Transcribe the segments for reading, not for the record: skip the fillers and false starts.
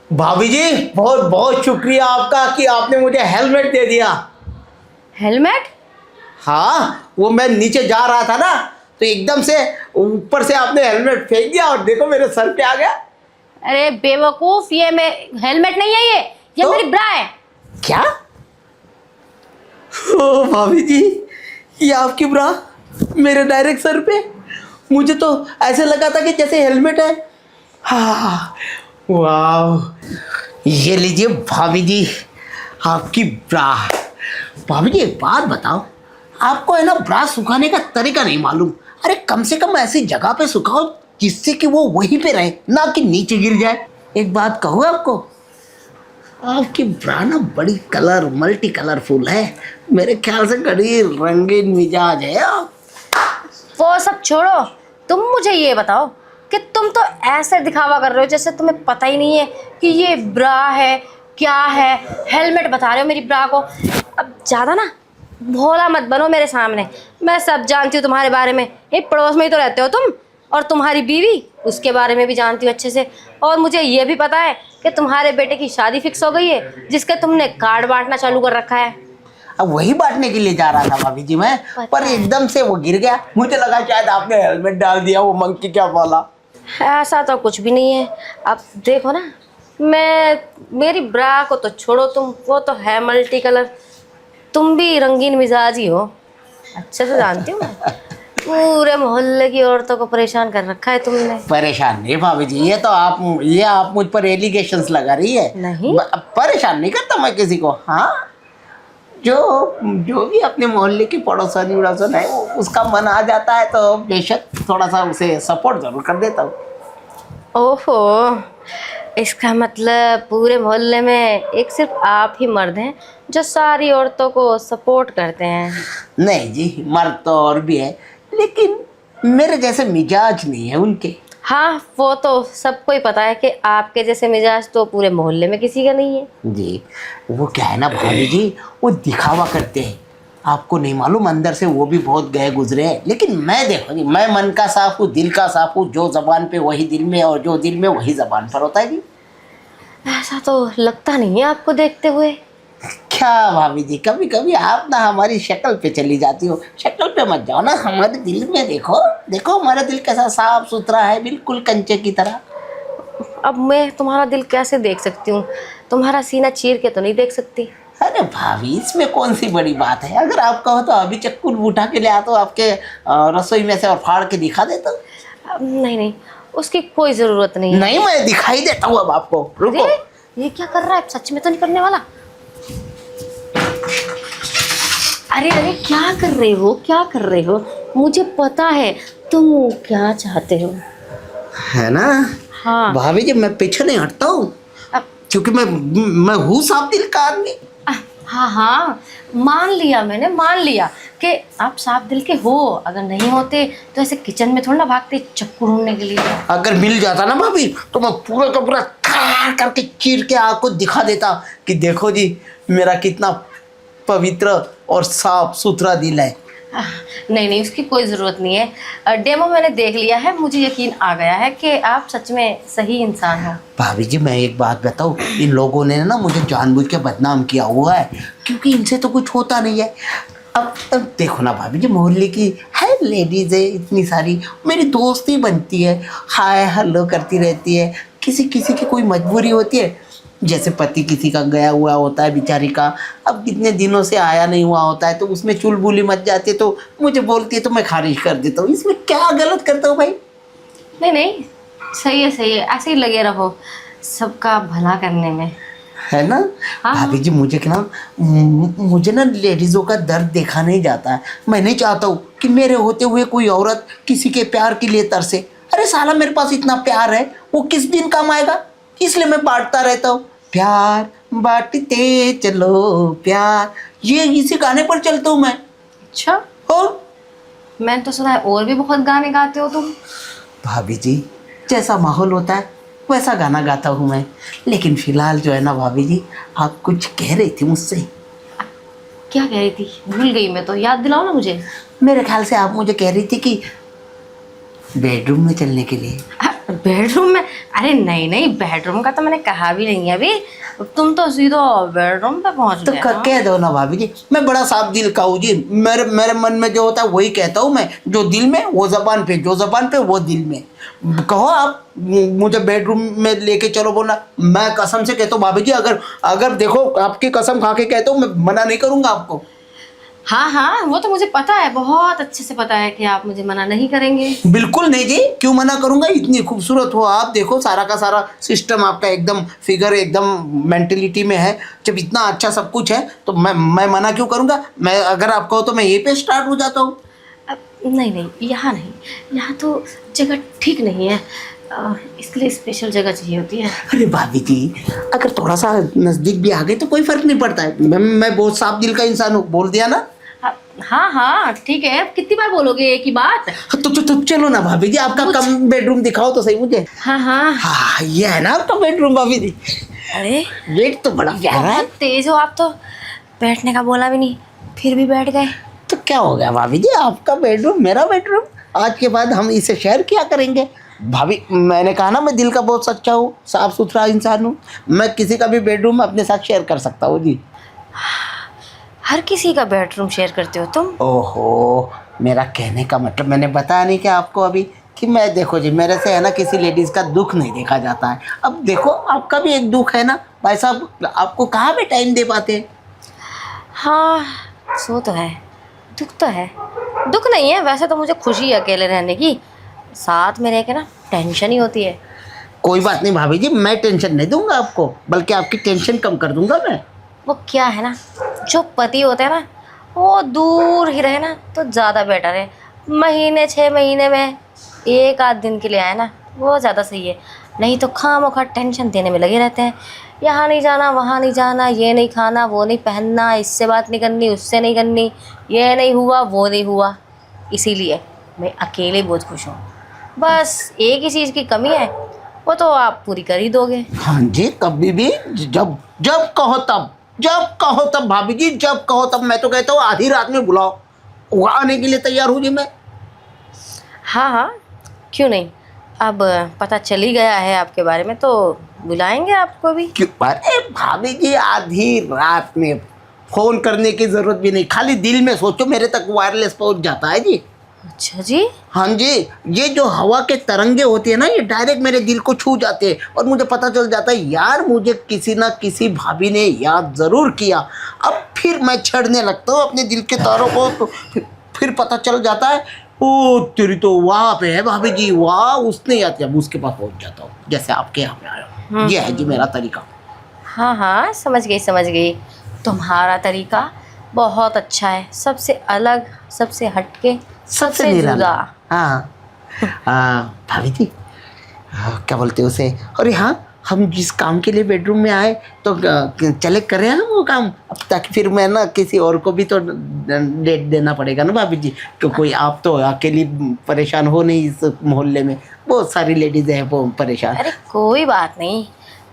भाभी जी, बहुत बहुत शुक्रिया आपका कि आपने मुझे हेलमेट दे दिया। हेलमेट? हाँ, वो मैं नीचे जा रहा था ना, तो एकदम से ऊपर से आपने हेलमेट फेंक दिया और देखो मेरे सर पे आ गया। अरे बेवकूफ, ये मैं हेलमेट नहीं है, ये तो? मेरी ब्रा है। क्या? ओ भाभी जी, ये आपकी ब्रा मेरे डायरेक्ट सर पे। मुझे तो ऐसे लगा था कि जैसे हेलमेट है। हाँ, वाह, ये लीजिए भाभी जी, आपकी ब्रा। भाभी जी एक बात बताओ, आपको है ना ब्रा सुखाने का तरीका नहीं मालूम? अरे कम से कम ऐसी जगह पे सुखाओ जिससे कि वो वहीं पे रहे, ना कि नीचे गिर जाए। एक बात कहूँ आपको, आपकी ब्रा ना बड़ी मल्टी कलरफुल है। मेरे ख्याल से बड़ी रंगीन मिजाज है आप। वो सब छोड़ो, तुम मुझे ये बताओ कि तुम तो ऐसे दिखावा कर रहे हो जैसे तुम्हें पता ही नहीं है कि ये ब्रा है क्या है। हेलमेट बता रहे हो मेरी ब्रा को। अब ज़्यादा ना भोला मत बनो मेरे सामने। मैं सब जानती हूँ तुम्हारे बारे में, एक पड़ोस में ही तो रहते हो तुम। और तुम्हारी बीवी, उसके बारे में भी जानती हूँ अच्छे से। और मुझे ये भी पता है कि तुम्हारे बेटे की शादी फिक्स हो गई है, जिसके तुमने कार्ड बांटना चालू कर रखा है। अब वही बांटने के लिए जा रहा था भाभी जी मैं, पर एकदम से वो गिर गया। मुझे लगा शायद आपने हेलमेट डाल दिया, वो मंकी क्या बोला। ऐसा तो कुछ भी नहीं है। अब देखो ना, मेरी ब्रा को तो छोड़ो तुम, वो तो है मल्टी कलर। तुम भी रंगीन मिजाज ही हो, अच्छे से जानती हूँ मैं। पूरे मोहल्ले की औरतों को परेशान कर रखा है तुमने। परेशान नहीं भाभी जी, ये आप मुझ पर एलिगेशंस लगा रही है। नहीं, परेशान नहीं करता मैं किसी को। हाँ, जो जो भी अपने मोहल्ले की पड़ोसन वड़ोसन है, उसका मन आ जाता है तो बेशक थोड़ा सा उसे सपोर्ट जरूर कर देता हूँ। ओहो, इसका मतलब पूरे मोहल्ले में एक सिर्फ आप ही मर्द हैं जो सारी औरतों को सपोर्ट करते हैं। नहीं जी, मर्द तो और भी है, लेकिन मेरे जैसे मिजाज नहीं है उनके। हाँ, वो तो सबको ही पता है कि आपके जैसे मिजाज तो पूरे मोहल्ले में किसी का नहीं है। जी, वो क्या है ना भाभी जी, वो दिखावा करते हैं। आपको नहीं मालूम, अंदर से वो भी बहुत गए गुजरे हैं। लेकिन मैं देखो जी, मैं मन का साफ हूँ, दिल का साफ हूँ। जो जबान पे वही दिल में, और जो दिल में वही जबान पर होता है जी। ऐसा तो लगता नहीं है आपको देखते हुए। क्या भाभी जी, कभी कभी आप ना हमारी शक्ल पे चली जाती हो। शक्ल पे मत जाओ ना, हमारे दिल में देखो। देखो हमारा दिल कैसा साफ सुथरा है, बिल्कुल कंचे की तरह। अब मैं तुम्हारा दिल कैसे देख सकती हूँ? तुम्हारा सीना चीर के तो नहीं देख सकती। अरे भाभी, इसमें कौन सी बड़ी बात है? अगर आप कहो तो अभी चक्कू उठा के ले आता हूँ आपके रसोई में से और फाड़ के दिखा देता हूँ। नहीं नहीं, उसकी कोई ज़रूरत नहीं है। नहीं, मैं दिखाई देता हूँ अब आपको। रुको। अरे, ये क्या कर रहा है? सच में तो नहीं करने वाला। अरे अरे, क्या कर रहे हो, क्या कर रहे हो? मुझे पता है तुम क्या चाहते हो। है ना? हाँ। भाभी जी, मैं पीछे नहीं हटता हूँ, अब क्योंकि मैं हूँ साफ दिल का आदमी। हाँ हाँ, मान लिया, मैंने मान लिया कि आप साफ दिल के हो। अगर नहीं होते तो ऐसे किचन में थोड़ा ना भागते चक्कू ढूंढने के लिए। अगर मिल जाता ना भाभी, तो मैं पूरा का पूरा करके चीर के आपको दिखा देता कि देखो जी, मेरा कितना पवित्र और साफ सुथरा दिल है। नहीं नहीं, उसकी कोई ज़रूरत नहीं है। डेमो मैंने देख लिया है, मुझे यकीन आ गया है कि आप सच में सही इंसान हो। भाभी जी, मैं एक बात बताऊँ, इन लोगों ने ना मुझे जानबूझ के बदनाम किया हुआ है, क्योंकि इनसे तो कुछ होता नहीं है। अब देखो ना भाभी जी, मोहल्ले की है लेडीज है इतनी सारी, मेरी दोस्ती बनती है, हाय हेलो करती रहती है। किसी किसी की कोई मजबूरी होती है, जैसे पति किसी का गया हुआ होता है बेचारी का, अब कितने दिनों से आया नहीं हुआ होता है, तो उसमें चुलबुली मच जाती है, तो मुझे बोलती है, तो मैं खारिज कर देता हूँ। इसमें क्या गलत करता हूँ भाई? नहीं नहीं, सही है सही है, ऐसे ही लगे रहो सबका भला करने में, है ना? हाँ। भाभी जी, मुझे ना लेडीज़ों का दर्द देखा नहीं जाता है। मैं नहीं चाहता हूँ कि मेरे होते हुए कोई औरत किसी के प्यार के लिए तरसे। अरे साला, मेरे पास इतना प्यार है, वो किस दिन काम आएगा? इसलिए मैं बांटता रहता हूँ। प्यार बांटते चलो प्यार, ये इसी गाने पर चलता हूँ मैं। अच्छा, और मैंने तो सुना है और भी बहुत गाने गाते हो तुम। भाभी जी, जैसा माहौल होता है वैसा गाना गाता हूँ मैं। लेकिन फिलहाल जो है ना भाभी जी, आप कुछ कह रही थी मुझसे। क्या कह रही थी? भूल गई मैं तो, याद दिलाओ ना मुझे। मेरे ख्याल से आप मुझे कह रही थी कि बेडरूम में चलने के लिए। बेडरूम में? अरे नहीं नहीं, बेडरूम का तो मैंने कहा भी नहीं है अभी। तुम तो सीधा बेडरूम पे पहुंच तो गए ना। कह दो ना भाभी जी, मैं बड़ा साफ दिल का हूँ जी। मेरे मेरे मन में जो होता है वही कहता हूँ मैं। जो दिल में वो जबान पे, जो जबान पे वो दिल में। कहो आप मुझे बेडरूम में लेके चलो बोला, मैं कसम से कहता हूँ भाभी जी, अगर अगर देखो आपकी कसम खा के कहता हूँ, मैं मना नहीं करूँगा आपको। हाँ हाँ, वो तो मुझे पता है, बहुत अच्छे से पता है कि आप मुझे मना नहीं करेंगे। बिल्कुल नहीं जी, क्यों मना करूंगा। इतनी खूबसूरत हो आप, देखो सारा का सारा सिस्टम आपका एकदम, फिगर एकदम मेंटेलिटी में है। जब इतना अच्छा सब कुछ है तो मैं मना क्यों करूंगा। मैं अगर आप कहो तो मैं यहीं पे स्टार्ट हो जाता हूँ। नहीं नहीं, यहाँ नहीं, यहाँ तो जगह ठीक नहीं है। इसके लिए स्पेशल जगह चाहिए होती है। अरे भाभी जी, अगर थोड़ा सा नज़दीक भी आ गए तो कोई फर्क नहीं पड़ता है। मैं बहुत साफ दिल का इंसान हूँ, बोल दिया ना। हाँ हाँ ठीक है, अब कितनी बार बोलोगे एक ही बात। तो चलो ना भाभी जी, आपका कम बेडरूम दिखाओ तो सही मुझे। हाँ हाँ हाँ, ये है ना आपका बेडरूम भाभी जी। अरे बेड तो बड़ा प्यारा है। बहुत तेज हो आप तो, बैठने का बोला भी नहीं फिर भी बैठ गए। तो क्या हो गया भाभी जी, आपका बेडरूम मेरा बेडरूम। आज के बाद हम इसे शेयर क्या करेंगे भाभी। मैंने कहा ना, मैं दिल का बहुत सच्चा हूँ, साफ सुथरा इंसान हूँ। मैं किसी का भी बेडरूम अपने साथ शेयर कर सकता हूँ जी। हर किसी का बेडरूम शेयर करते हो तुम? ओहो, मेरा कहने का मतलब मैंने बताया नहीं क्या आपको अभी, कि मैं देखो जी, मेरे से है ना किसी लेडीज़ का दुख नहीं देखा जाता है। अब देखो आपका भी एक दुख है ना भाई साहब, आपको कहाँ पे टाइम दे पाते हैं। हाँ सो तो है, दुख तो है। दुख नहीं है वैसे तो, मुझे खुशी है अकेले रहने की, साथ में रह के ना टेंशन ही होती है। कोई बात नहीं भाभी जी, मैं टेंशन नहीं दूंगा आपको, बल्कि आपकी टेंशन कम कर दूंगा मैं। वो क्या है ना, जो पति होते हैं ना वो दूर ही रहे ना तो ज़्यादा बेटर है। महीने 6 महीने में एक आध दिन के लिए आए ना वो ज़्यादा सही है। नहीं तो खामोखा टेंशन देने में लगे रहते हैं। यहाँ नहीं जाना, वहाँ नहीं जाना, ये नहीं खाना, वो नहीं पहनना, इससे बात नहीं करनी, उससे नहीं करनी, ये नहीं हुआ, वो नहीं हुआ। इसीलिए मैं अकेले बहुत खुश हूँ। बस एक ही चीज़ की कमी है, वो तो आप पूरी कर ही दोगे। हाँ जी, कभी भी, जब जब कहो तब, जब कहो तब भाभी जी, जब कहो तब। मैं तो कहता हूँ आधी रात में बुलाओ, वहाँ आने के लिए तैयार हूँ जी मैं। हाँ हाँ क्यों नहीं, अब पता चल ही गया है आपके बारे में तो बुलाएंगे आपको भी। क्यों? अरे भाभी जी, आधी रात में फोन करने की जरूरत भी नहीं, खाली दिल में सोचो, मेरे तक वायरलेस पहुँच जाता है जी। अच्छा जी। हाँ जी, ये जो हवा के तरंगे होती है ना, ये डायरेक्ट मेरे दिल को छू जाते हैं और मुझे पता चल जाता है यार, मुझे किसी ना किसी भाभी ने याद ज़रूर किया। अब फिर मैं छेड़ने लगता हूँ अपने दिल के तारों को, तो फिर पता चल जाता है, ओ तेरी तो वहाँ पे है भाभी जी, वाह उसने याद किया, उसके पास पहुँच जाता हूँ, जैसे आपके यहाँ पे आया हूँ। ये है जी मेरा तरीका। हाँ हाँ समझ गई समझ गई, तुम्हारा तरीका बहुत अच्छा है, सबसे अलग, सबसे हटके, सबसे जुदा। हाँ भाभी जी, क्या बोलते हैं उसे, अरे हाँ, हम जिस काम के लिए बेडरूम में आए तो चले करें हम वो काम, अब ताकि फिर मैं ना किसी और को भी तो डेट देना पड़ेगा ना भाभी जी। तो कोई आप तो अकेली परेशान हो नहीं, इस मोहल्ले में बहुत सारी लेडीज़ हैं वो परेशान। अरे कोई बात नहीं,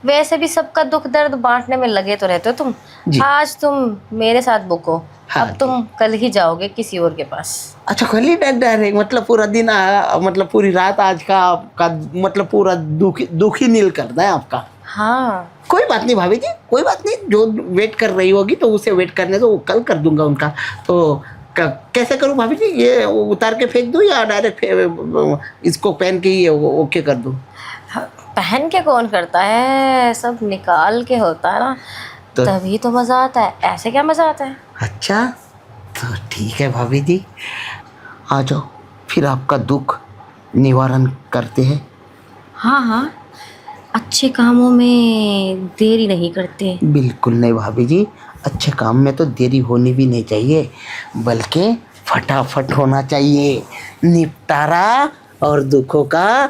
वैसे भी सबका दुख दर्द बांटने में लगे तो रहते हो तुम। आज तुम मेरे साथ बुक हो। हाँ, अब तुम कल ही जाओगे किसी और के पास। अच्छा, कल ही डायरेक्ट, मतलब पूरा दिन मतलब पूरी रात आज का आपका, मतलब पूरा दुख ही नील करना है आपका। हाँ कोई बात नहीं भाभी जी, कोई बात नहीं, जो वेट कर रही होगी तो उसे वेट करने दो, कल कर दूंगा उनका। तो कैसे करूं भाभी जी, ये उतार के फेंक दूं या डायरेक्ट इसको पहन के ही ओके कर दूं? पहन के कौन करता है, सब निकाल के होता है ना, तभी तो मज़ा आता है, ऐसे क्या मज़ा आता है। अच्छा तो ठीक है भाभी जी, आ जाओ, फिर आपका दुख निवारण करते हैं। हाँ हाँ, अच्छे कामों में देरी नहीं करते। बिल्कुल नहीं भाभी जी, अच्छे काम में तो देरी होनी भी नहीं चाहिए, बल्कि फटाफट होना चाहिए। निपटारा और दुखों का